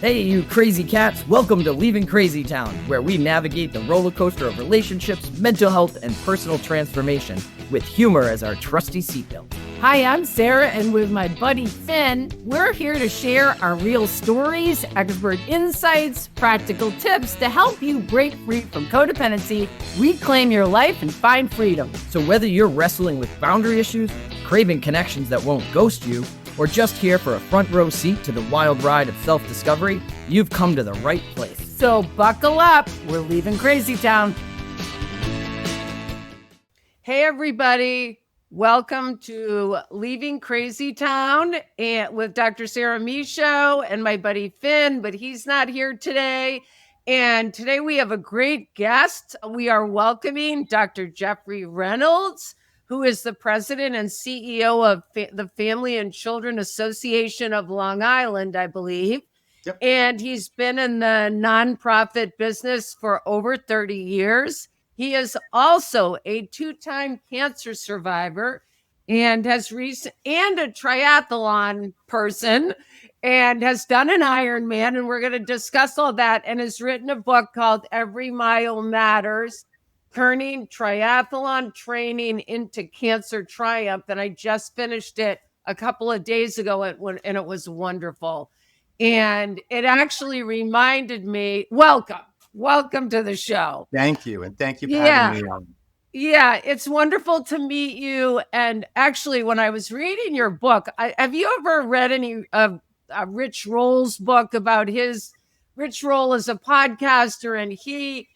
Hey, you crazy cats. Welcome to Leaving CrazyTown, where we navigate the roller coaster of relationships, mental health, and personal transformation with humor as our trusty seatbelt. Hi, I'm Sarah, and with my buddy Finn, we're here to share our real stories, expert insights, practical tips to help you break free from codependency, reclaim your life, and find freedom. So whether you're wrestling with boundary issues, craving connections that won't ghost you, or just here for a front row seat to the wild ride of self-discovery, you've come to the right place. So buckle up, we're leaving CrazyTown. Hey everybody, welcome to Leaving CrazyTown and with Dr. Sarah Michaud and my buddy Finn, but he's not here today. And today we have a great guest. We are welcoming Dr. Jeffrey Reynolds, who is the president and CEO of the Family and Children Association of Long Island, I believe. Yep. And he's been in the nonprofit business for over 30 years. He is also a two-time cancer survivor and and a triathlon person and has done an Ironman. And we're going to discuss all that, and has written a book called Every Mile Matters: Turning Triathlon Training into Cancer Triumph. And I just finished it a couple of days ago, and it was wonderful. And it actually reminded me, welcome to the show. Thank you. And thank you for having me on. Yeah, it's wonderful to meet you. And actually, when I was reading your book, have you ever read any of Rich Roll's book about Rich Roll is a podcaster, and he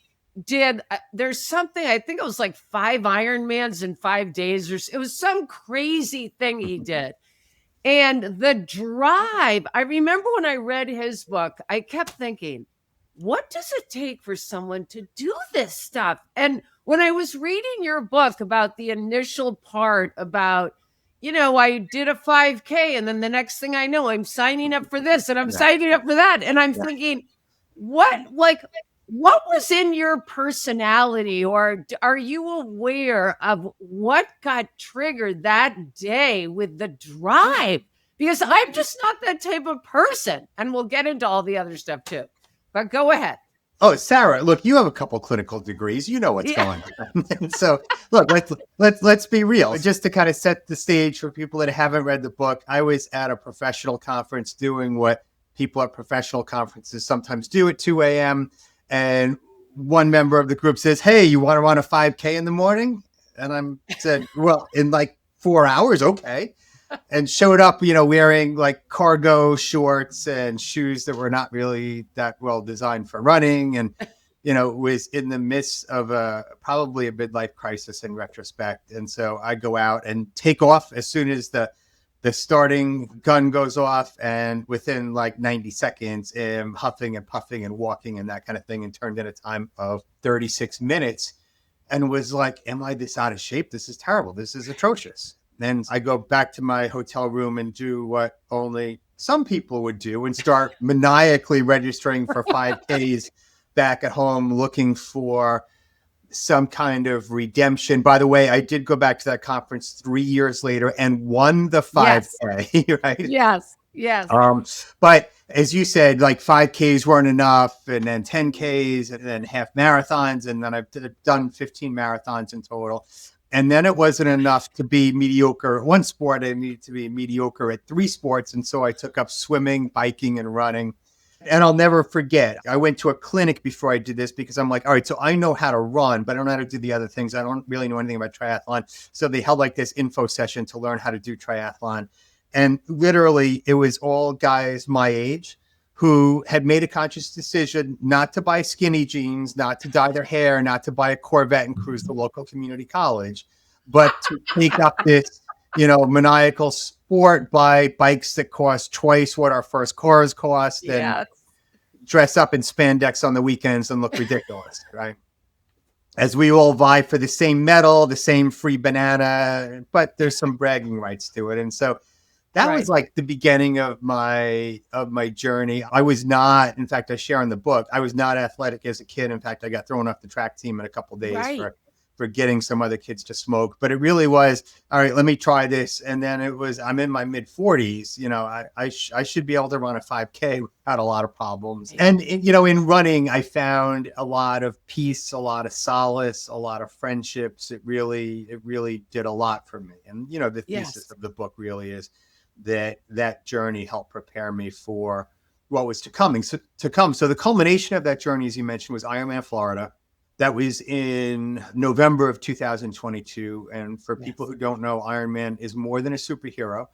did there's something, I think it was like 5 Ironmans in 5 days, or it was some crazy thing he did. And the drive, I remember when I read his book, I kept thinking, what does it take for someone to do this stuff? And when I was reading your book about the initial part about, I did a 5K, and then the next thing I know, I'm signing up for this and I'm signing up for that. And I'm thinking, what was in your personality, or are you aware of what got triggered that day with the drive? Because I'm just not that type of person, and we'll get into all the other stuff too. But go ahead. Oh, Sarah, look, you have a couple clinical degrees. You know what's going on. So, look, let's be real. Just to kind of set the stage for people that haven't read the book, I was at a professional conference doing what people at professional conferences sometimes do at 2 a.m. And one member of the group says, "Hey, you want to run a 5K in the morning?" And I said, "Well, in like 4 hours, okay." And showed up, wearing like cargo shorts and shoes that were not really that well designed for running. And, was in the midst of probably a midlife crisis in retrospect. And so I go out and take off as soon as the starting gun goes off, and within like 90 seconds, am huffing and puffing and walking and that kind of thing, and turned in a time of 36 minutes and was like, am I this out of shape? This is terrible. This is atrocious. Then I go back to my hotel room and do what only some people would do, and start maniacally registering for 5Ks back at home, looking for some kind of redemption. By the way, I did go back to that conference 3 years later and won the 5K, right? Yes. But as you said, like 5Ks weren't enough, and then 10Ks, and then half marathons. And then I've done 15 marathons in total. And then it wasn't enough to be mediocre at one sport. I needed to be mediocre at 3 sports. And so I took up swimming, biking, and running. And I'll never forget, I went to a clinic before I did this, because I'm like, all right, so I know how to run, but I don't know how to do the other things. I don't really know anything about triathlon. So they held like this info session to learn how to do triathlon. And literally, it was all guys my age who had made a conscious decision not to buy skinny jeans, not to dye their hair, not to buy a Corvette and cruise the local community college, but to take up this, maniacal sport, buy bikes that cost twice what our first cars cost, and dress up in spandex on the weekends and look ridiculous, right? As we all vie for the same medal, the same free banana, but there's some bragging rights to it. And so that was like the beginning of my journey. I was not, in fact, I share in the book, I was not athletic as a kid. In fact, I got thrown off the track team in a couple of days for getting some other kids to smoke, but it really was, all right, let me try this. And then it was, I'm in my mid 40s, I should be able to run a 5K without a lot of problems. And, in running, I found a lot of peace, a lot of solace, a lot of friendships. It really did a lot for me. And, the thesis of the book really is that journey helped prepare me for what was to come. So the culmination of that journey, as you mentioned, was Ironman Florida. That was in November of 2022. And for people who don't know, Ironman is more than a superhero.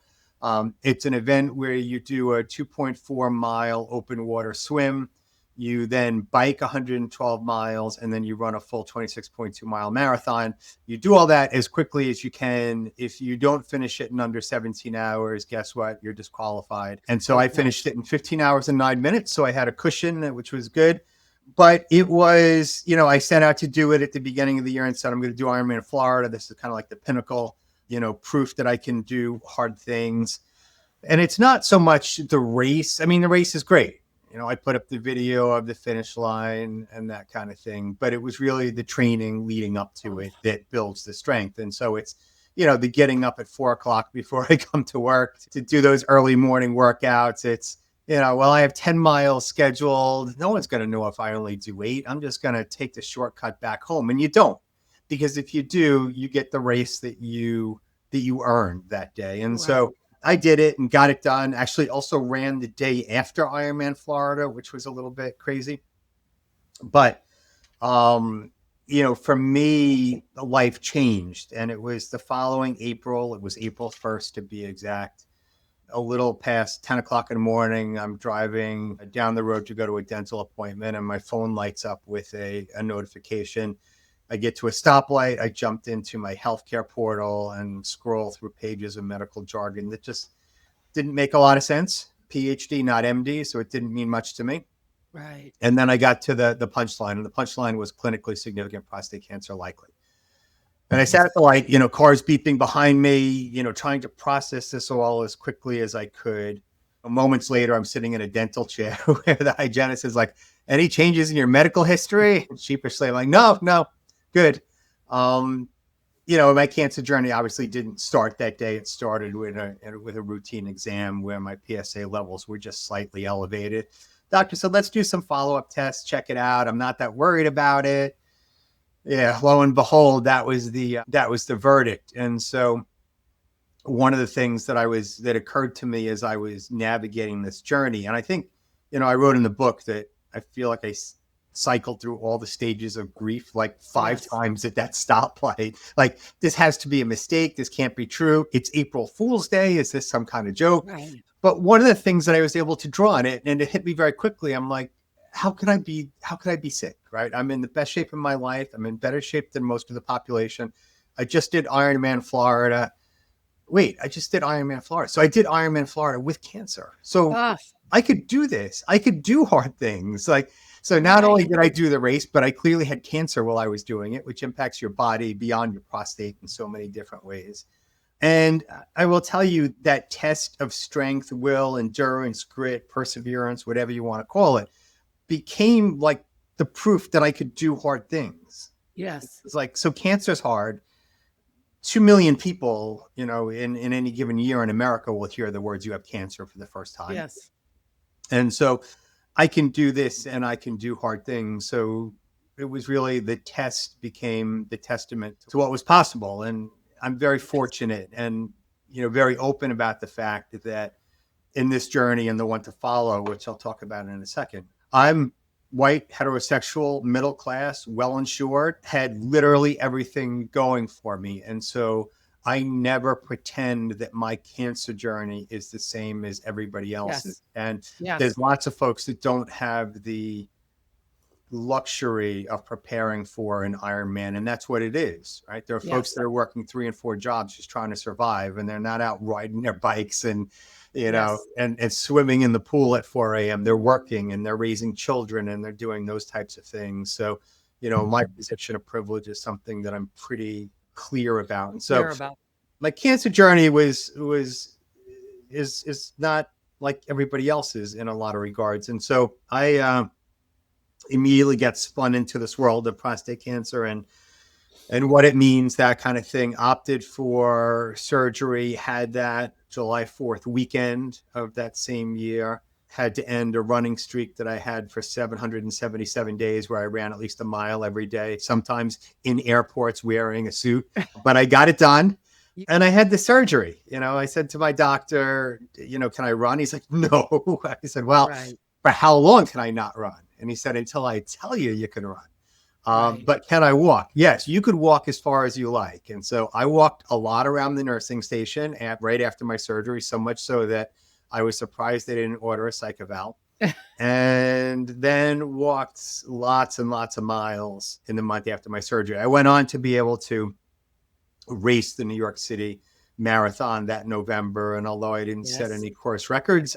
It's an event where you do a 2.4 mile open water swim. You then bike 112 miles, and then you run a full 26.2 mile marathon. You do all that as quickly as you can. If you don't finish it in under 17 hours, guess what? You're disqualified. And so I finished it in 15 hours and 9 minutes. So I had a cushion, which was good. But it was, I set out to do it at the beginning of the year and said, I'm going to do Ironman Florida. This is kind of like the pinnacle, proof that I can do hard things. And it's not so much the race. I mean, the race is great. I put up the video of the finish line and that kind of thing, but it was really the training leading up to it that builds the strength. And so it's, the getting up at 4:00 before I come to work to do those early morning workouts. It's, I have 10 miles scheduled. No one's going to know if I only do 8. I'm just going to take the shortcut back home. And you don't, because if you do, you get the race that you earned that day. And so I did it and got it done. Actually also ran the day after Ironman Florida, which was a little bit crazy. But, for me, life changed. And it was the following April. It was April 1st to be exact. A little past 10 o'clock in the morning, I'm driving down the road to go to a dental appointment, and my phone lights up with a notification. I get to a stoplight. I jumped into my healthcare portal and scroll through pages of medical jargon that just didn't make a lot of sense. PhD, not MD, so it didn't mean much to me. Right. And then I got to the punchline, and the punchline was clinically significant prostate cancer likely. And I sat at the light, cars beeping behind me, trying to process this all as quickly as I could. Moments later, I'm sitting in a dental chair where the hygienist is like, any changes in your medical history? And sheepishly, I'm like, no, good. My cancer journey obviously didn't start that day. It started with a routine exam where my PSA levels were just slightly elevated. Doctor said, let's do some follow-up tests, check it out. I'm not that worried about it. Yeah, lo and behold, that was the verdict. And so one of the things that occurred to me as I was navigating this journey, and I think, I wrote in the book that I feel like I cycled through all the stages of grief like 5 times at that stoplight. Like, this has to be a mistake. This can't be true. It's April Fool's Day. Is this some kind of joke? Right. But one of the things that I was able to draw on it, and it hit me very quickly, I'm like, how could I be sick, right? I'm in the best shape of my life. I'm in better shape than most of the population. I just did Ironman Florida. I just did Ironman Florida. So I did Ironman Florida with cancer. So I could do this. I could do hard things. So not only did I do the race, but I clearly had cancer while I was doing it, which impacts your body beyond your prostate in so many different ways. And I will tell you that test of strength, will, endurance, grit, perseverance, whatever you want to call it, became like the proof that I could do hard things. Yes. It's like, so cancer's hard. 2 million people, in any given year in America will hear the words, you have cancer, for the first time. Yes. And so I can do this and I can do hard things. So it was really, the test became the testament to what was possible. And I'm very fortunate and, very open about the fact that in this journey and the one to follow, which I'll talk about in a second, I'm white, heterosexual, middle class, well insured, had literally everything going for me. And so I never pretend that my cancer journey is the same as everybody else's. And there's lots of folks that don't have the luxury of preparing for an Ironman, and that's what it is, right? There are folks that are working 3 and 4 jobs just trying to survive, and they're not out riding their bikes and and swimming in the pool at 4 a.m. They're working and they're raising children and they're doing those types of things. So, my position of privilege is something that I'm pretty clear about. And so my cancer journey is not like everybody else's in a lot of regards. And so I immediately got spun into this world of prostate cancer. And and what it means, that kind of thing. Opted for surgery, had that July 4th weekend of that same year. Had to end a running streak that I had for 777 days where I ran at least a mile every day, sometimes in airports wearing a suit. But I got it done. And I had the surgery. I said to my doctor, can I run? He's like, no. I said, well, Right. for how long can I not run? And he said, until I tell you you can run. Right. But can I walk? Yes, you could walk as far as you like. And so I walked a lot around the nursing station right after my surgery, so much so that I was surprised they didn't order a psych eval. And then walked lots and lots of miles in the month after my surgery. I went on to be able to race the New York City Marathon that November. And although I didn't set any course records,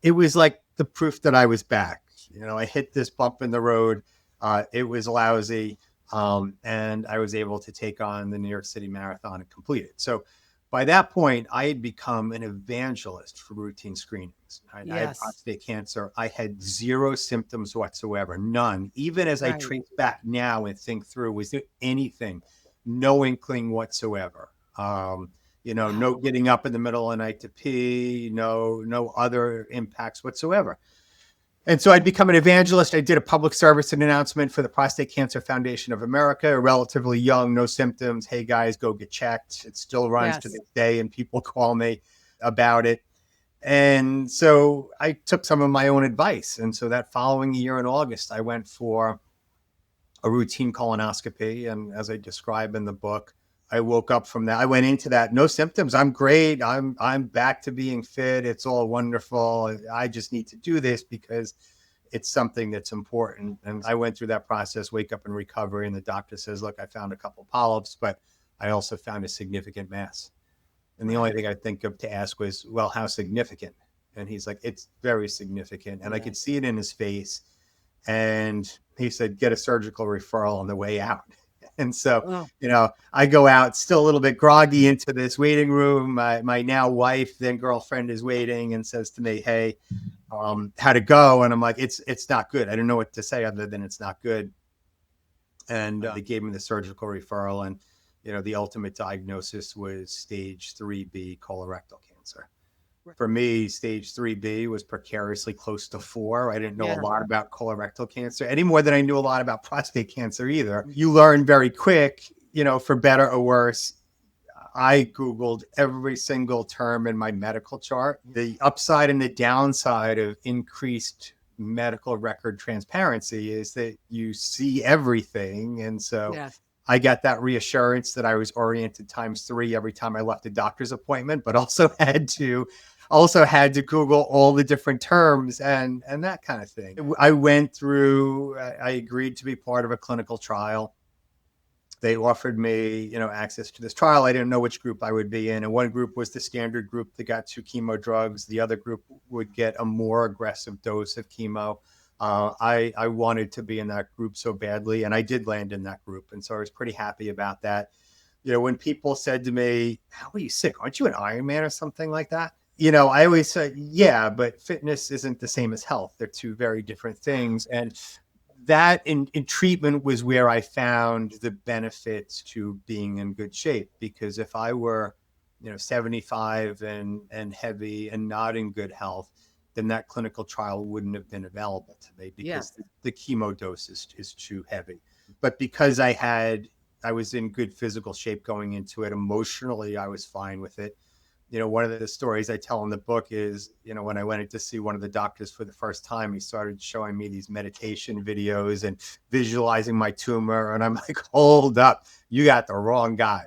it was like the proof that I was back. I hit this bump in the road. It was lousy. And I was able to take on the New York City Marathon and complete it. So by that point, I had become an evangelist for routine screenings. I had prostate cancer. I had zero symptoms whatsoever, none. Even as I trace back now and think through, was there anything? No inkling whatsoever. No getting up in the middle of the night to pee, no other impacts whatsoever. And so I'd become an evangelist. I did a public service announcement for the Prostate Cancer Foundation of America, relatively young, no symptoms. Hey guys, go get checked. It still runs to this day, and people call me about it. And so I took some of my own advice. And so that following year in August, I went for a routine colonoscopy. And as I describe in the book, I woke up from that. I went into that, no symptoms. I'm great. I'm back to being fit. It's all wonderful. I just need to do this because it's something that's important. And I went through that process, wake up in recovery. And the doctor says, look, I found a couple polyps, but I also found a significant mass. And the only thing I think of to ask was, well, how significant? And he's like, it's very significant. And I could see it in his face. And he said, get a surgical referral on the way out. And so, I go out still a little bit groggy into this waiting room. My now wife, then girlfriend, is waiting and says to me, hey, how'd it go? And I'm like, it's not good. I didn't know what to say other than it's not good. And they gave me the surgical referral. And, the ultimate diagnosis was stage 3B colorectal cancer. For me, stage 3B was precariously close to 4. I didn't know a lot about colorectal cancer any more than I knew a lot about prostate cancer either. You learn very quick, for better or worse. I Googled every single term in my medical chart. The upside and the downside of increased medical record transparency is that you see everything. And so I got that reassurance that I was oriented ×3 every time I left a doctor's appointment, but also had to Google all the different terms and that kind of thing. I went through, I agreed to be part of a clinical trial. They offered me, access to this trial. I didn't know which group I would be in. And one group was the standard group that got 2 chemo drugs. The other group would get a more aggressive dose of chemo. I wanted to be in that group so badly, and I did land in that group. And so I was pretty happy about that. When people said to me, how are you sick? Aren't you an Ironman or something like that? I always say, yeah, but fitness isn't the same as health. They're two very different things. And that in treatment was where I found the benefits to being in good shape. Because if I were, 75 and heavy and not in good health, then that clinical trial wouldn't have been available to me because the chemo dose is too heavy. But because I was in good physical shape going into it, emotionally, I was fine with it. One of the stories I tell in the book is, when I went in to see one of the doctors for the first time, he started showing me these meditation videos and visualizing my tumor. And I'm like, hold up, you got the wrong guy.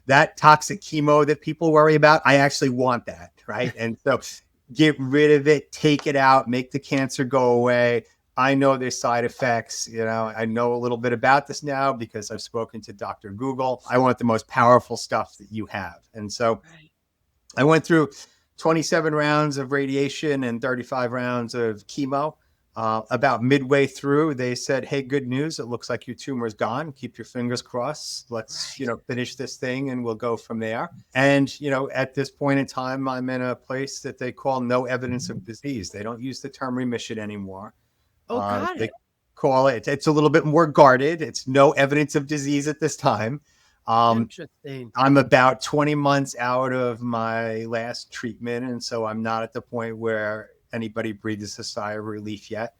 That toxic chemo that people worry about, I actually want that, right? And so get rid of it, take it out, make the cancer go away. I know there's side effects. I know a little bit about this now because I've spoken to Dr. Google. I want the most powerful stuff that you have. And so I went through 27 rounds of radiation and 35 rounds of chemo. About midway through, they said, hey, good news. It looks like your tumor is gone. Keep your fingers crossed. Let's, finish this thing and we'll go from there. And, at this point in time, I'm in a place that they call no evidence of disease. They don't use the term remission anymore. Got They it. call it. It's a little bit more guarded. It's no evidence of disease at this time. Interesting. I'm about 20 months out of my last treatment, and so I'm not at the point where anybody breathes a sigh of relief yet.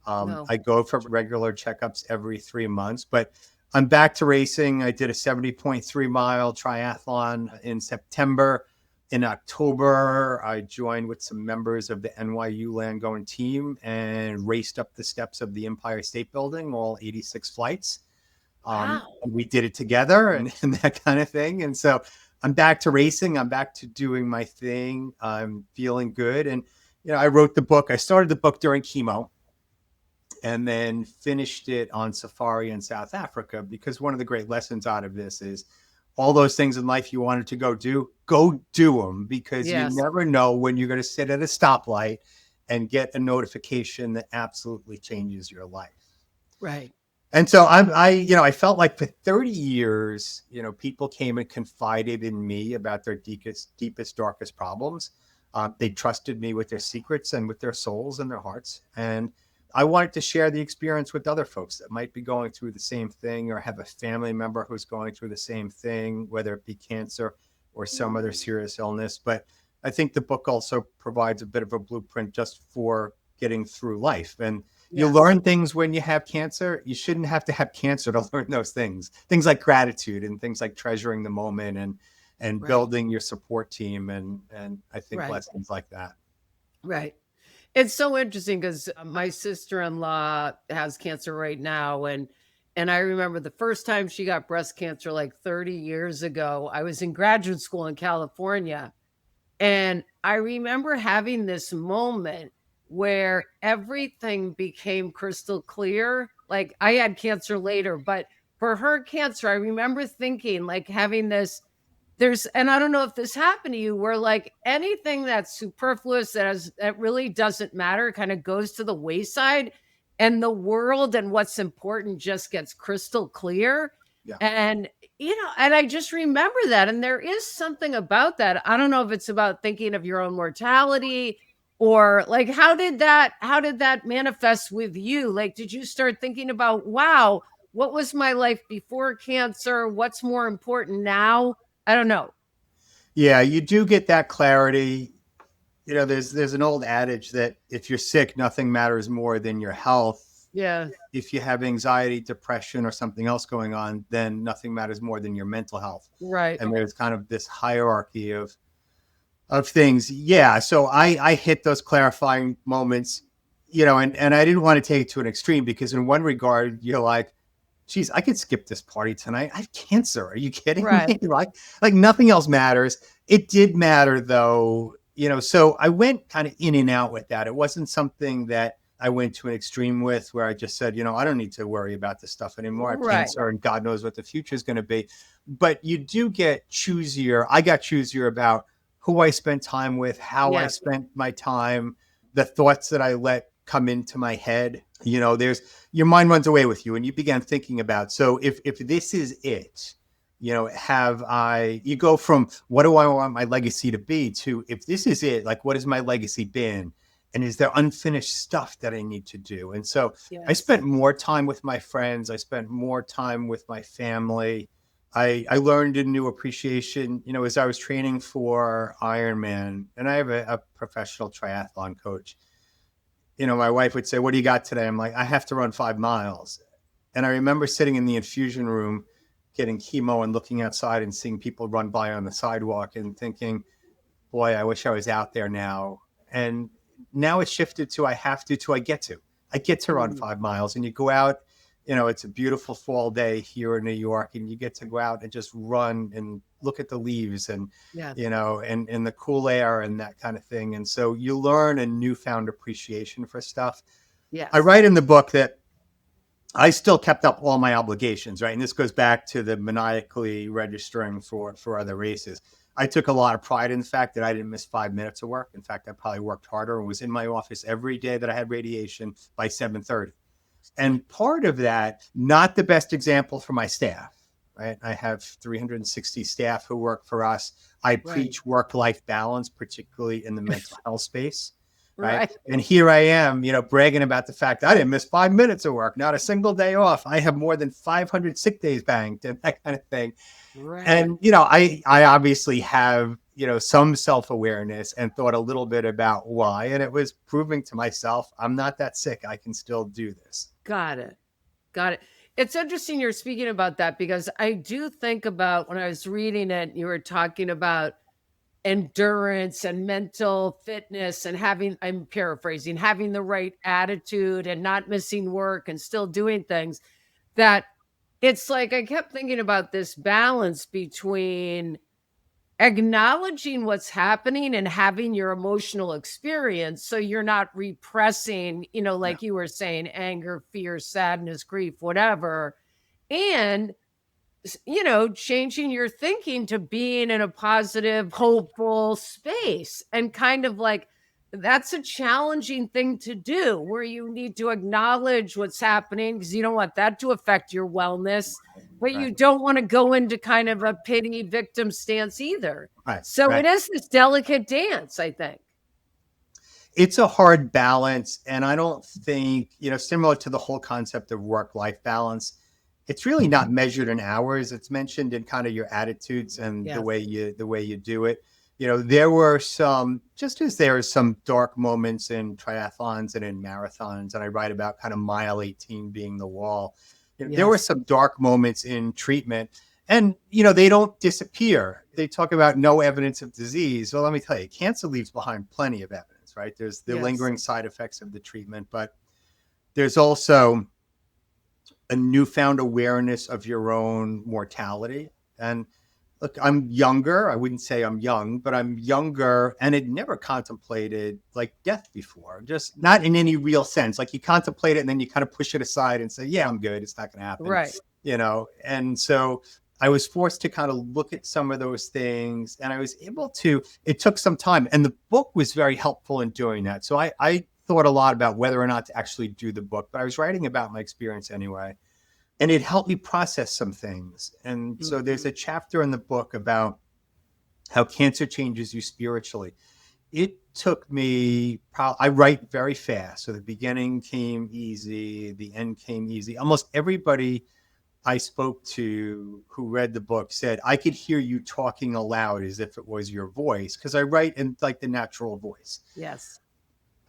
No. I go for regular checkups every 3 months, but I'm back to racing. I did a 70.3 mile triathlon in September. In October, I joined with some members of the NYU land going team and raced up the steps of the Empire State Building, all 86 flights. Wow. We did it together and that kind of thing. And so I'm back to racing. I'm back to doing my thing. I'm feeling good. And, I wrote the book. I started the book during chemo and then finished it on safari in South Africa, because one of the great lessons out of this is all those things in life you wanted to go do them, because Yes. you never know when you're going to sit at a stoplight and get a notification that absolutely changes your life. Right. And so I felt like for 30 years, people came and confided in me about their deepest, darkest problems. They trusted me with their secrets and with their souls and their hearts. And I wanted to share the experience with other folks that might be going through the same thing or have a family member who's going through the same thing, whether it be cancer or some other serious illness. But I think the book also provides a bit of a blueprint just for getting through life. And you learn things when you have cancer. You shouldn't have to have cancer to learn those things. Things like gratitude and things like treasuring the moment and building your support team. And I think lessons like that. Right. It's so interesting because my sister-in-law has cancer right now. And I remember the first time she got breast cancer like 30 years ago, I was in graduate school in California. And I remember having this moment where everything became crystal clear. Like I had cancer later, but for her cancer, I remember thinking like having this, and I don't know if this happened to you, where like anything that's superfluous that really doesn't matter kind of goes to the wayside, and the world and what's important just gets crystal clear. Yeah. And and I just remember that. And there is something about that. I don't know if it's about thinking of your own mortality or like, how did that manifest with you? Like, did you start thinking about, wow, what was my life before cancer? What's more important now? I don't know. Yeah, you do get that clarity. There's an old adage that if you're sick, nothing matters more than your health. Yeah. If you have anxiety, depression, or something else going on, then nothing matters more than your mental health. Right. And there's kind of this hierarchy of things. Yeah. So I hit those clarifying moments, and I didn't want to take it to an extreme, because in one regard, you're like, geez, I could skip this party tonight. I have cancer. Are you kidding me? Like nothing else matters. It did matter though, so I went kind of in and out with that. It wasn't something that I went to an extreme with, where I just said, I don't need to worry about this stuff anymore. I have cancer and God knows what the future is going to be. But you do get choosier. I got choosier about who I spent time with, how I spent my time, the thoughts that I let come into my head. There's your mind runs away with you, and you began thinking about, so if this is it, you go from what do I want my legacy to be to, if this is it, like what has my legacy been? And is there unfinished stuff that I need to do? And so I spent more time with my friends. I spent more time with my family. I learned a new appreciation, as I was training for Ironman, and I have a professional triathlon coach. My wife would say, what do you got today? I'm like, I have to run 5 miles. And I remember sitting in the infusion room, getting chemo and looking outside and seeing people run by on the sidewalk and thinking, boy, I wish I was out there now. And now it's shifted to I get to run 5 miles. And you go out, it's a beautiful fall day here in New York, and you get to go out and just run and look at the leaves and, and the cool air and that kind of thing. And so you learn a newfound appreciation for stuff. Yes. I write in the book that I still kept up all my obligations, right? And this goes back to the maniacally registering for other races. I took a lot of pride in the fact that I didn't miss 5 minutes of work. In fact, I probably worked harder and was in my office every day that I had radiation by 7:30. And part of that, not the best example for my staff, right? I have 360 staff who work for us. I preach work-life balance, particularly in the mental health space. Right. Right. And here I am, bragging about the fact I didn't miss 5 minutes of work, not a single day off. I have more than 500 sick days banked and that kind of thing. Right. And, I obviously have, some self-awareness and thought a little bit about why. And it was proving to myself, I'm not that sick. I can still do this. Got it. Got it. It's interesting you're speaking about that because I do think about when I was reading it, you were talking about endurance and mental fitness and I'm paraphrasing, having the right attitude and not missing work and still doing things, that it's like I kept thinking about this balance between acknowledging what's happening and having your emotional experience so you're not repressing, like you were saying, anger, fear, sadness, grief, whatever, and changing your thinking to being in a positive, hopeful space. And kind of like that's a challenging thing to do where you need to acknowledge what's happening because you don't want that to affect your wellness, but you don't want to go into kind of a pity victim stance either. Right. So it is this delicate dance, I think. It's a hard balance. And I don't think, similar to the whole concept of work-life balance, it's really not measured in hours. It's mentioned in kind of your attitudes and the way you do it. There were some, just as there are some dark moments in triathlons and in marathons, and I write about kind of mile 18 being the wall. There were some dark moments in treatment, and they don't disappear. They talk about no evidence of disease. Well, let me tell you, cancer leaves behind plenty of evidence, right? There's the lingering side effects of the treatment, but there's also a newfound awareness of your own mortality. And look, I'm younger. I wouldn't say I'm young, but I'm younger and had never contemplated like death before, just not in any real sense. Like you contemplate it and then you kind of push it aside and say, yeah, I'm good. It's not going to happen. Right. And so I was forced to kind of look at some of those things, and I was able to, it took some time, and the book was very helpful in doing that. So I thought a lot about whether or not to actually do the book, but I was writing about my experience anyway. And it helped me process some things. And so there's a chapter in the book about how cancer changes you spiritually. It took me, I write very fast. So the beginning came easy, the end came easy. Almost everybody I spoke to who read the book said, I could hear you talking aloud as if it was your voice, because I write in like the natural voice. Yes.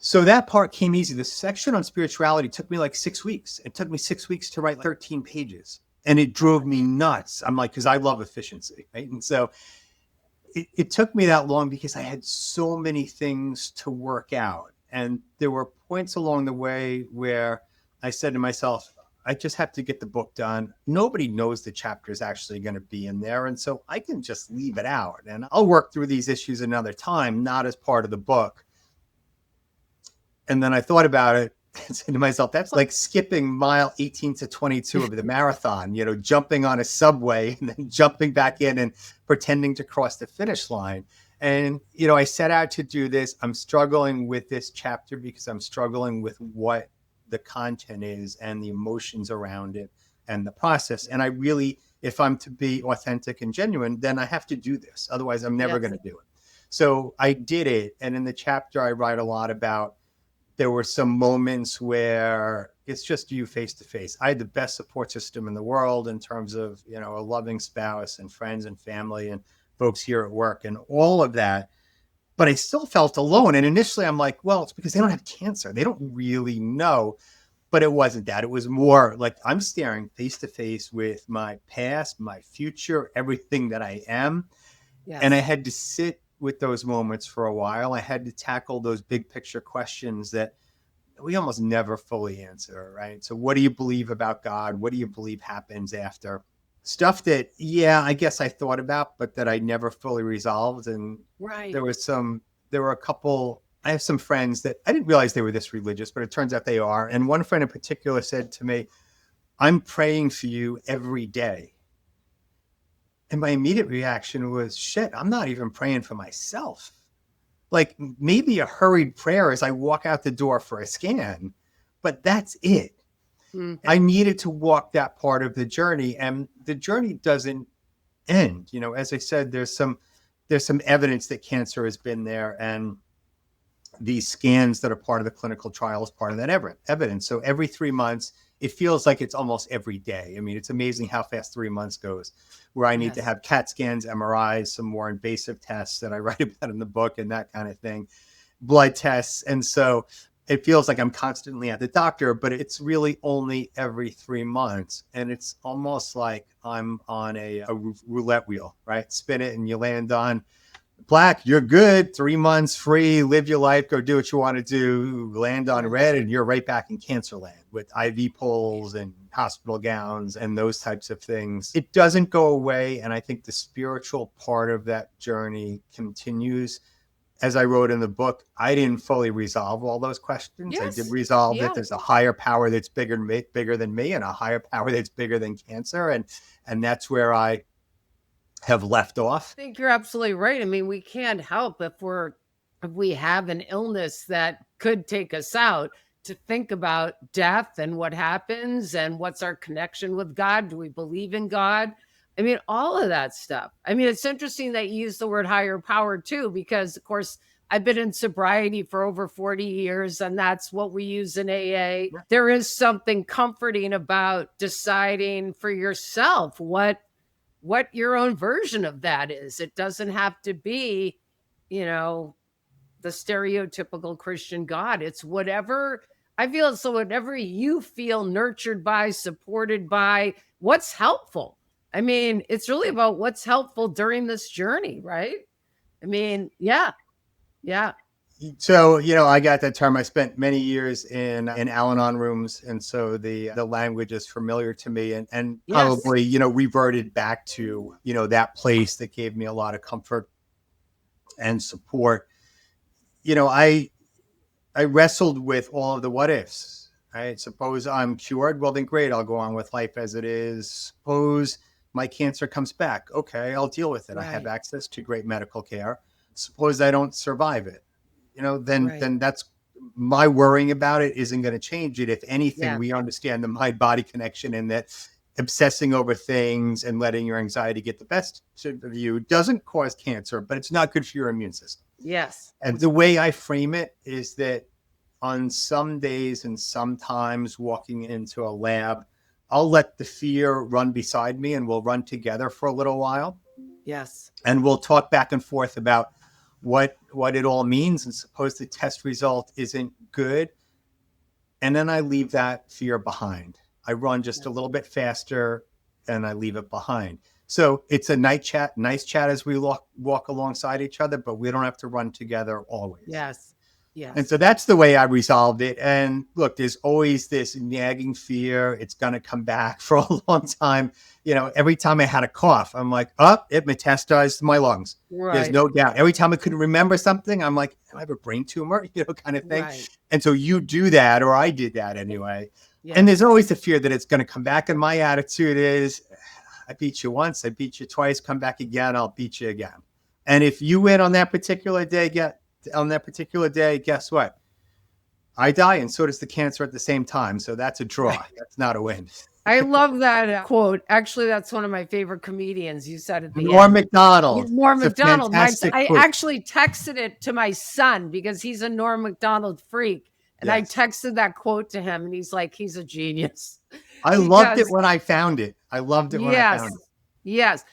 So that part came easy. The section on spirituality took me like 6 weeks. It took me 6 weeks to write 13 pages. And it drove me nuts. I'm like, because I love efficiency, right? And so it took me that long because I had so many things to work out. And there were points along the way where I said to myself, I just have to get the book done. Nobody knows the chapter is actually going to be in there. And so I can just leave it out. And I'll work through these issues another time, not as part of the book. And then I thought about it and said to myself, that's like skipping mile 18 to 22 of the marathon, jumping on a subway and then jumping back in and pretending to cross the finish line. And, I set out to do this. I'm struggling with this chapter because I'm struggling with what the content is and the emotions around it and the process. And I really, if I'm to be authentic and genuine, then I have to do this. Otherwise, I'm never going to do it. So I did it. And in the chapter, I write a lot about, there were some moments where it's just you face to face. I had the best support system in the world in terms of, a loving spouse and friends and family and folks here at work and all of that. But I still felt alone. And initially I'm like, well, it's because they don't have cancer. They don't really know. But it wasn't that. It was more like I'm staring face to face with my past, my future, everything that I am. Yes. And I had to sit with those moments for a while. I had to tackle those big picture questions that we almost never fully answer, right? So what do you believe about God? What do you believe happens after? Stuff that, I guess I thought about, but that I never fully resolved. And there were a couple, I have some friends that I didn't realize they were this religious, but it turns out they are. And one friend in particular said to me, I'm praying for you every day. And my immediate reaction was, shit, I'm not even praying for myself. Like maybe a hurried prayer as I walk out the door for a scan, but that's it. Mm-hmm. I needed to walk that part of the journey, and the journey doesn't end. As I said, there's some evidence that cancer has been there, and these scans that are part of the clinical trial as part of that evidence. So every 3 months, it feels like it's almost every day. I mean, it's amazing how fast 3 months goes, where I need to have CAT scans, MRIs, some more invasive tests that I write about in the book and that kind of thing, blood tests. And so it feels like I'm constantly at the doctor, but it's really only every 3 months. And it's almost like I'm on a roulette wheel, right? Spin it and you land on black, you're good, 3 months free, live your life, go do what you want to do. Land on red and you're right back in cancer land with IV poles and hospital gowns and those types of things. It doesn't go away. And I think the spiritual part of that journey continues. As I wrote in the book, I didn't fully resolve all those questions. I did resolve that there's a higher power that's bigger than me, and a higher power that's bigger than cancer. And that's where I have left off. I think you're absolutely right. I mean, we can't help if we have an illness that could take us out to think about death and what happens and what's our connection with God. Do we believe in God? I mean, all of that stuff. I mean, it's interesting that you use the word higher power too, because of course I've been in sobriety for over 40 years, and that's what we use in AA. Yeah. There is something comforting about deciding for yourself what your own version of that is. It doesn't have to be, the stereotypical Christian God. It's whatever, I feel so whatever you feel nurtured by, supported by, what's helpful. I mean, it's really about what's helpful during this journey, right? I mean, yeah. So, I got that term. I spent many years in Al-Anon rooms. And so the language is familiar to me and probably, reverted back to, that place that gave me a lot of comfort and support. I wrestled with all of the what ifs. Right? Suppose I'm cured. Well, then great. I'll go on with life as it is. Suppose my cancer comes back. Okay, I'll deal with it. Right. I have access to great medical care. Suppose I don't survive it. Then that's my worrying about it isn't going to change it. If anything, we understand the mind-body connection, and that obsessing over things and letting your anxiety get the best of you doesn't cause cancer, but it's not good for your immune system. Yes. And the way I frame it is that on some days and sometimes walking into a lab, I'll let the fear run beside me and we'll run together for a little while. Yes. And we'll talk back and forth about what it all means. And suppose the test result isn't good. And then I leave that fear behind. I run just a little bit faster and I leave it behind. So it's a nice chat as we walk alongside each other, but we don't have to run together always. Yes. Yes. And so that's the way I resolved it. And look, there's always this nagging fear. It's going to come back for a long time. Every time I had a cough, I'm like, it metastasized to my lungs. Right. There's no doubt. Every time I couldn't remember something, I'm like, do I have a brain tumor? Kind of thing. Right. And so you do that, or I did that anyway. Yes. And there's always the fear that it's going to come back. And my attitude is, I beat you once, I beat you twice, come back again, I'll beat you again. And if you win on that particular day, guess what? I die, and so does the cancer at the same time. So that's a draw. That's not a win. I love that quote. Actually, that's one of my favorite comedians. You said it. Norm Macdonald. Norm Macdonald. I actually texted it to my son because he's a Norm Macdonald freak. And I texted that quote to him, and he's like, he's a genius. I loved it when I found it. I found it. Yes.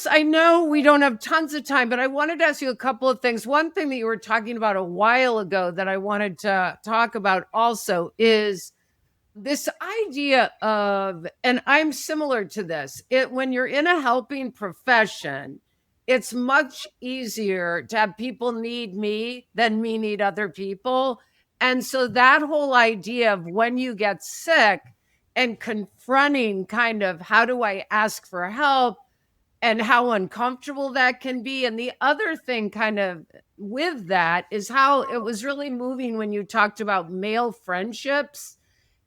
I know we don't have tons of time, but I wanted to ask you a couple of things. One thing that you were talking about a while ago that I wanted to talk about also is this idea of, and I'm similar to this, when you're in a helping profession, it's much easier to have people need me than me need other people. And so that whole idea of when you get sick and confronting kind of how do I ask for help and how uncomfortable that can be. And the other thing kind of with that is how it was really moving when you talked about male friendships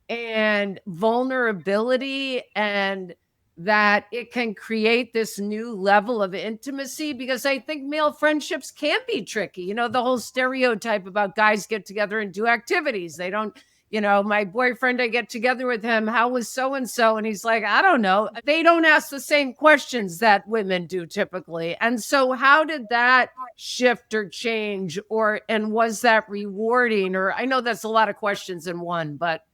and vulnerability, and that it can create this new level of intimacy, because I think male friendships can be tricky. The whole stereotype about guys get together and do activities. They don't my boyfriend, I get together with him. How was so-and-so? And he's like, I don't know. They don't ask the same questions that women do typically. And so how did that shift or change, and was that rewarding? Or I know that's a lot of questions in one, but.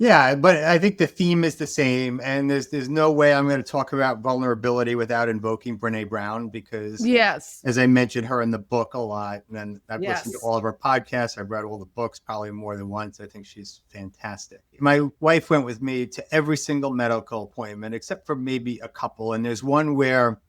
Yeah, but I think the theme is the same, and there's no way I'm going to talk about vulnerability without invoking Brene Brown, because Yes, as I mentioned her in the book a lot, and I've listened to yes, all of her podcasts. I've read all the books probably more than once. I think she's fantastic. My wife went with me to every single medical appointment except for maybe a couple, and there's one where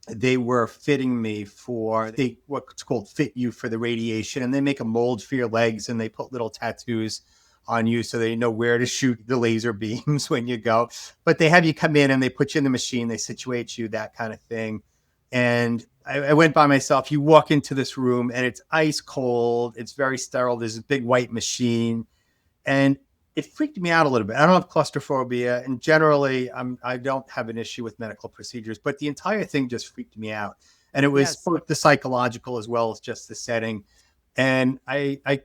they were fitting me for what's called fit you for the radiation, and they make a mold for your legs, and they put little tattoos on you so they know where to shoot the laser beams when you go. But they have you come in and they put you in the machine, they situate you, that kind of thing. And I went by myself. You walk into this room and it's ice cold. It's very sterile. There's a big white machine, and it freaked me out a little bit. I don't have claustrophobia, and generally I don't have an issue with medical procedures, but the entire thing just freaked me out. And it was both the psychological as well as just the setting. And I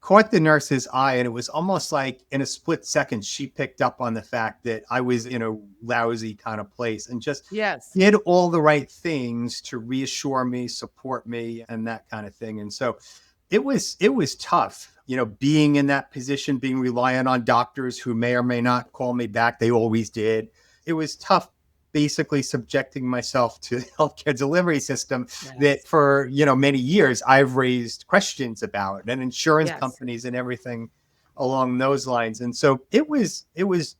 caught the nurse's eye, and it was almost like in a split second, she picked up on the fact that I was in a lousy kind of place, and just did all the right things to reassure me, support me, and that kind of thing. And so it was tough, being in that position, being reliant on doctors who may or may not call me back. They always did. It was tough, basically subjecting myself to the healthcare delivery system that for, many years I've raised questions about, and insurance companies and everything along those lines. And so it was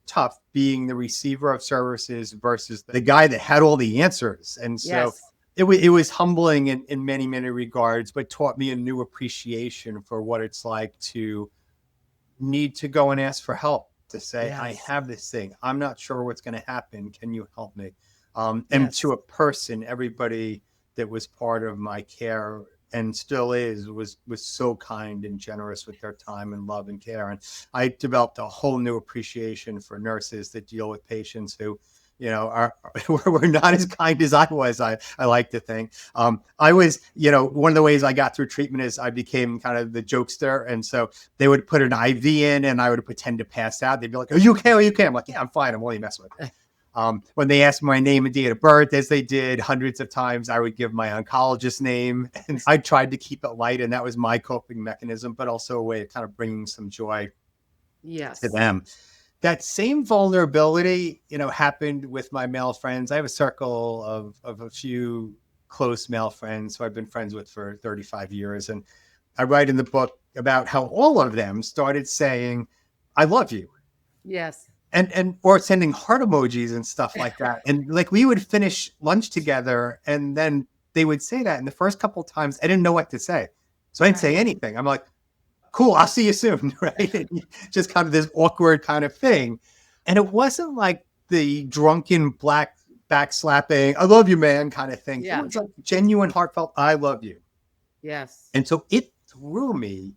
tough being the receiver of services versus the guy that had all the answers. And so it was humbling in many, many regards, but taught me a new appreciation for what it's like to need to go and ask for help, to say, I have this thing. I'm not sure what's going to happen. Can you help me? And to a person, everybody that was part of my care and still is, was so kind and generous with their time and love and care. And I developed a whole new appreciation for nurses that deal with patients who, were not as kind as I was. I like to think. I was, one of the ways I got through treatment is I became kind of the jokester. And so they would put an IV in and I would pretend to pass out. They'd be like, "Are you okay? Are you okay?" I'm like, "Yeah, I'm fine. I'm only messing with you." When they asked my name and date of birth, as they did hundreds of times, I would give my oncologist name. And I tried to keep it light. And that was my coping mechanism, but also a way of kind of bringing some joy to them. That same vulnerability, happened with my male friends. I have a circle of a few close male friends who I've been friends with for 35 years. And I write in the book about how all of them started saying, "I love you." Yes. And or sending heart emojis and stuff like that. And like we would finish lunch together and then they would say that. And the first couple of times I didn't know what to say. So I didn't say anything. I'm like, "Cool, I'll see you soon," right? And just kind of this awkward kind of thing. And it wasn't like the drunken black backslapping, "I love you, man," kind of thing. It was like genuine, heartfelt, "I love you." Yes. And so it threw me.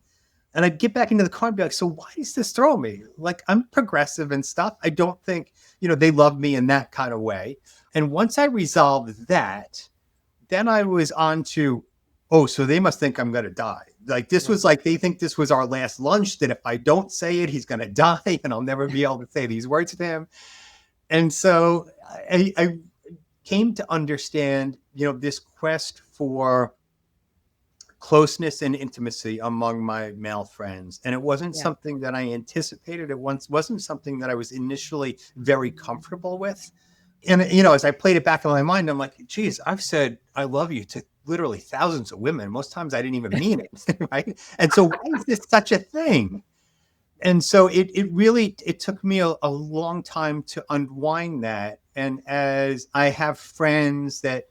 And I'd get back into the car and be like, "So why does this throw me? Like, I'm progressive and stuff. I don't think, they love me in that kind of way." And once I resolved that, then I was on to, "Oh, so they must think I'm going to die." Like this was like, they think this was our last lunch, that if I don't say it, he's going to die and I'll never be able to say these words to him. And so I came to understand, this quest for closeness and intimacy among my male friends. And it wasn't something that I anticipated. It wasn't something that I was initially very comfortable with. And, as I played it back in my mind, I'm like, geez, I've said "I love you" to literally thousands of women. Most times I didn't even mean it. Right. And so why is this such a thing? And so it took me a long time to unwind that. And as I have friends that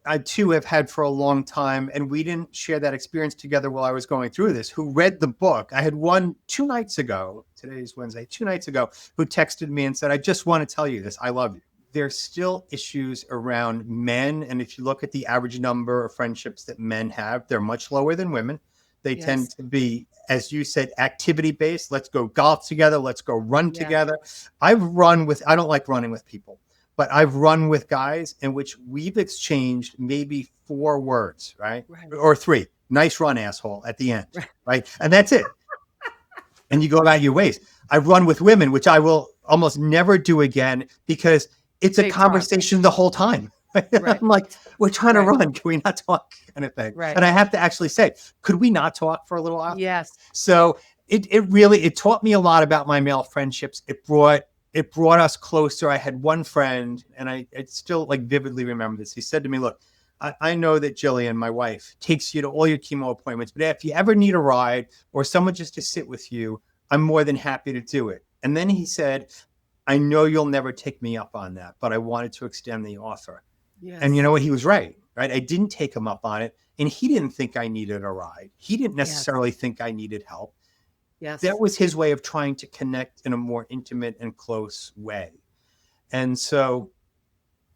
I too have had for a long time, and we didn't share that experience together while I was going through this, who read the book. I had one 2 nights ago, today's Wednesday, 2 nights ago, who texted me and said, "I just want to tell you this. I love you." There's still issues around men. And if you look at the average number of friendships that men have, they're much lower than women. They tend to be, as you said, activity based. Let's go golf together. Let's go run together. I don't like running with people. But I've run with guys in which we've exchanged maybe 4 words, right? Or 3. nice run, asshole, at the end, right? And that's it. And you go about your ways. I run with women, which I will almost never do again because it's a conversation the whole time. Right. I'm like, we're trying to run. Can we not talk? Kind of thing. Right. And I have to actually say, could we not talk for a little while? Yes. So it really taught me a lot about my male friendships. It brought us closer. I had one friend, and I still like vividly remember this. He said to me, look, I know that Jillian, my wife, takes you to all your chemo appointments, but if you ever need a ride or someone just to sit with you, I'm more than happy to do it. And then he said, I know you'll never take me up on that, but I wanted to extend the offer. Yes. And you know what? He was right? I didn't take him up on it. And he didn't think I needed a ride. He didn't necessarily think I needed help. Yes. That was his way of trying to connect in a more intimate and close way. And so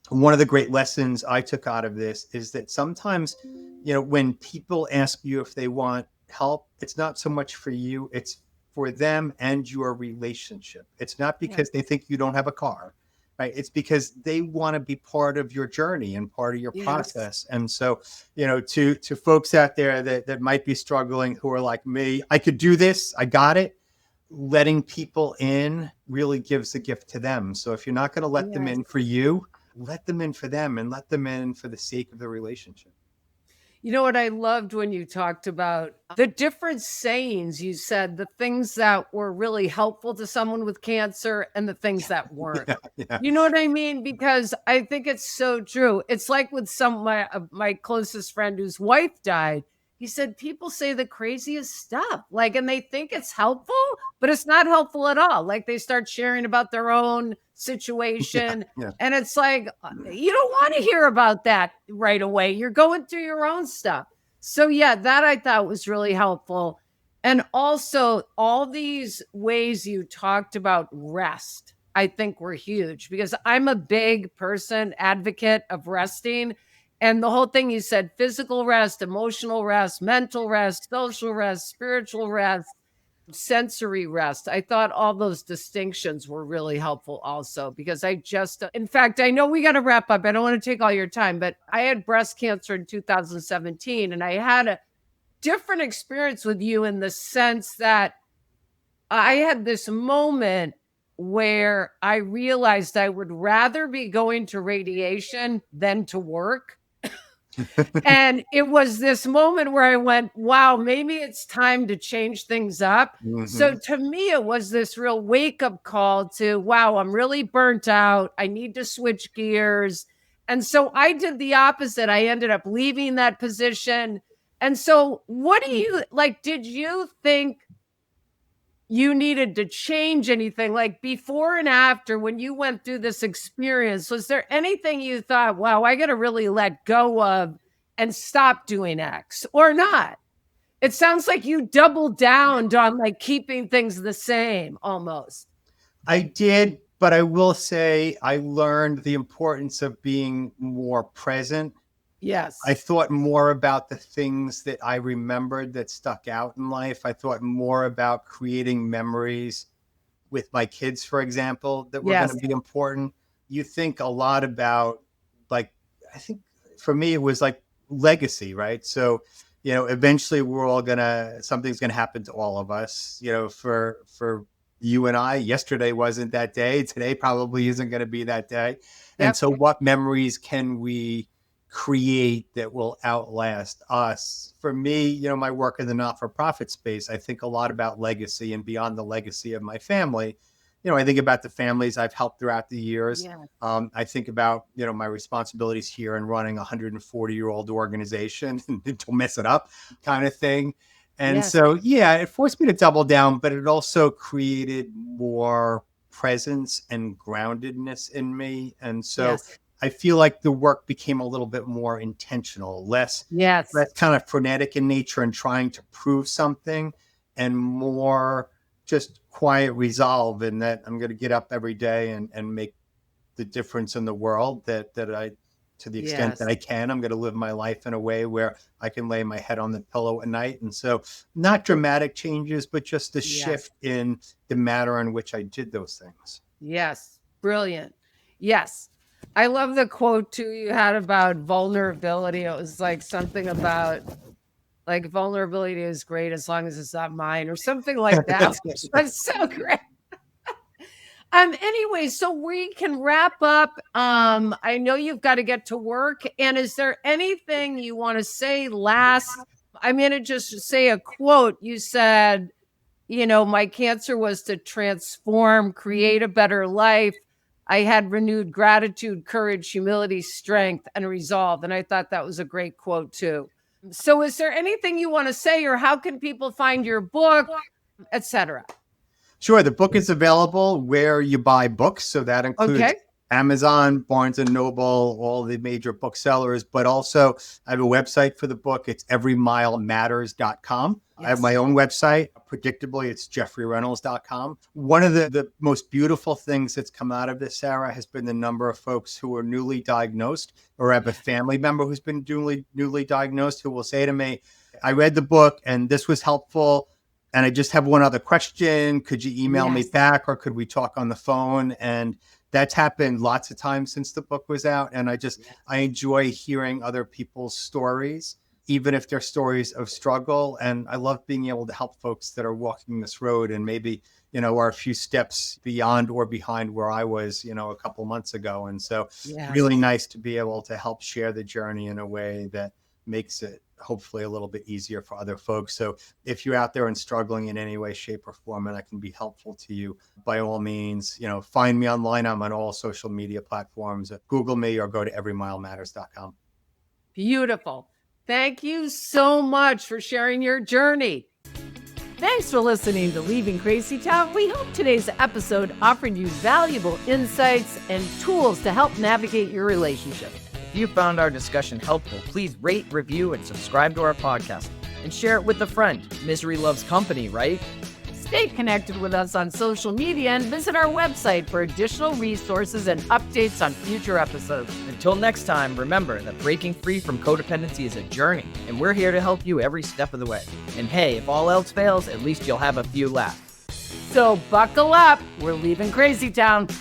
one of the great lessons I took out of this is that sometimes, when people ask you if they want help, it's not so much for you, it's for them and your relationship. It's not because they think you don't have a car, right? It's because they want to be part of your journey and part of your process. And so, to folks out there that might be struggling, who are like me, I could do this, I got it. Letting people in really gives a gift to them. So if you're not going to let them in for you, let them in for them and let them in for the sake of the relationship. You know what I loved when you talked about the different sayings you said, the things that were really helpful to someone with cancer and the things that weren't. You know what I mean? Because I think it's so true. It's like with my closest friend whose wife died. He said, people say the craziest stuff, and they think it's helpful, but it's not helpful at all. Like they start sharing about their own situation. And it's like, you don't want to hear about that right away. You're going through your own stuff. So that I thought was really helpful. And also all these ways you talked about rest, I think were huge because I'm a big advocate of resting. And the whole thing you said, physical rest, emotional rest, mental rest, social rest, spiritual rest, sensory rest. I thought all those distinctions were really helpful also because in fact, I know we got to wrap up. I don't want to take all your time, but I had breast cancer in 2017 and I had a different experience with you in the sense that I had this moment where I realized I would rather be going to radiation than to work. And it was this moment where I went, wow, maybe it's time to change things up. Mm-hmm. So to me, it was this real wake up call to, wow, I'm really burnt out. I need to switch gears. And so I did the opposite. I ended up leaving that position. And so what do you did you think you needed to change anything before and after when you went through this experience? Was there anything you thought, wow, I got to really let go of and stop doing X or not? It sounds like you doubled down on keeping things the same almost. I did, but I will say I learned the importance of being more present. Yes. I thought more about the things that I remembered that stuck out in life. I thought more about creating memories with my kids, for example, that were going to be important. You think a lot about, I think for me, it was legacy, right? So, eventually something's going to happen to all of us, for you and I. Yesterday wasn't that day. Today probably isn't going to be that day. Yep. And so what memories can we create that will outlast us? For me, my work in the not-for-profit space, I think a lot about legacy and beyond the legacy of my family. I think about the families I've helped throughout the years. Yeah. I think about, my responsibilities here in running a 140-year-old organization and don't mess it up kind of thing. And so, it forced me to double down, but it also created more presence and groundedness in me. And so I feel like the work became a little bit more intentional, less kind of frenetic in nature and trying to prove something, and more just quiet resolve in that I'm going to get up every day and make the difference in the world that I, to the extent that I can. I'm going to live my life in a way where I can lay my head on the pillow at night. And so not dramatic changes, but just a shift in the manner in which I did those things. Yes. Brilliant. Yes. I love the quote too you had about vulnerability. It was something about Like vulnerability is great as long as it's not mine or something like that. That's so great. Anyway, so we can wrap up. I know you've got to get to work. And is there anything you want to say last? I'm going to just say a quote. You said, my cancer was to transform, create a better life. I had renewed gratitude, courage, humility, strength, and resolve. And I thought that was a great quote too. So is there anything you want to say, or how can people find your book, etc.? Sure. The book is available where you buy books. So that includes Amazon, Barnes & Noble, all the major booksellers. But also I have a website for the book. It's everymilematters.com. Yes. I have my own website. Predictably, it's jeffreyreynolds.com. One of the most beautiful things that's come out of this, Sarah, has been the number of folks who are newly diagnosed or have a family member who's been newly diagnosed who will say to me, I read the book and this was helpful. And I just have one other question. Could you email me back, or could we talk on the phone? And that's happened lots of times since the book was out. And I enjoy hearing other people's stories, even if they're stories of struggle. And I love being able to help folks that are walking this road and maybe, are a few steps beyond or behind where I was, a couple months ago. And so really nice to be able to help share the journey in a way that makes it hopefully a little bit easier for other folks. So if you're out there and struggling in any way, shape, or form, and I can be helpful to you, by all means, find me online. I'm on all social media platforms. Google me or go to everymilematters.com. Beautiful. Thank you so much for sharing your journey. Thanks for listening to Leaving CrazyTown. We hope today's episode offered you valuable insights and tools to help navigate your relationship. If you found our discussion helpful, please rate, review, and subscribe to our podcast. And share it with a friend. Misery loves company, right? Stay connected with us on social media and visit our website for additional resources and updates on future episodes. Until next time, remember that breaking free from codependency is a journey, and we're here to help you every step of the way. And hey, if all else fails, at least you'll have a few laughs. So buckle up. We're leaving CrazyTown.